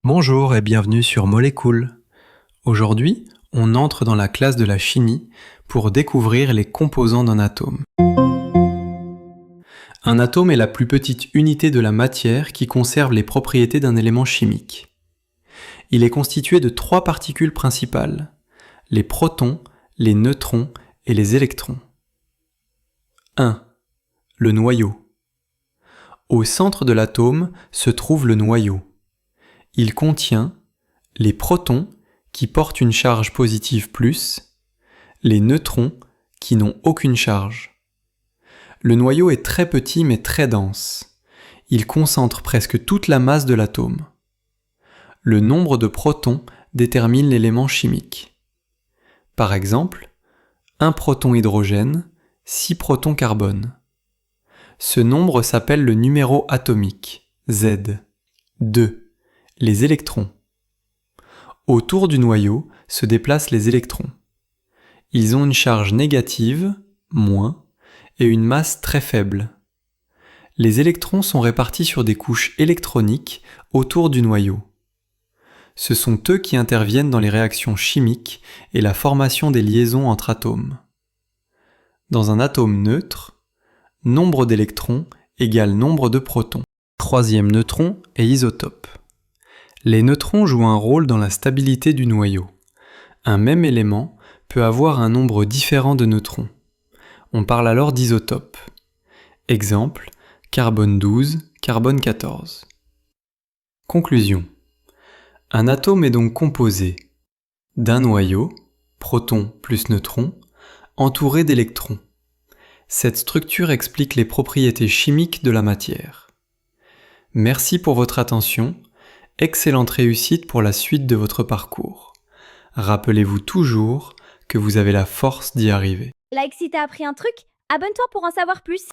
Bonjour et bienvenue sur Molécules. Aujourd'hui, on entre dans la classe de la chimie pour découvrir les composants d'un atome. Un atome est la plus petite unité de la matière qui conserve les propriétés d'un élément chimique. Il est constitué de 3 particules principales, les protons, les neutrons et les électrons. 1. Le noyau. Au centre de l'atome se trouve le noyau. Il contient les protons qui portent une charge positive plus, les neutrons qui n'ont aucune charge. Le noyau est très petit mais très dense. Il concentre presque toute la masse de l'atome. Le nombre de protons détermine l'élément chimique. Par exemple, 1 proton hydrogène, 6 protons carbone. Ce nombre s'appelle le numéro atomique, Z. 2. Les électrons. Autour du noyau se déplacent les électrons. Ils ont une charge négative, moins, et une masse très faible. Les électrons sont répartis sur des couches électroniques autour du noyau. Ce sont eux qui interviennent dans les réactions chimiques et la formation des liaisons entre atomes. Dans un atome neutre, nombre d'électrons égale nombre de protons. Troisième neutron est isotope. Les neutrons jouent un rôle dans la stabilité du noyau. Un même élément peut avoir un nombre différent de neutrons. On parle alors d'isotope. Exemple, carbone 12, carbone 14. Conclusion. Un atome est donc composé d'un noyau, proton plus neutron, entouré d'électrons. Cette structure explique les propriétés chimiques de la matière. Merci pour votre attention. Excellente réussite pour la suite de votre parcours. Rappelez-vous toujours que vous avez la force d'y arriver. Like si t'as appris un truc, abonne-toi pour en savoir plus.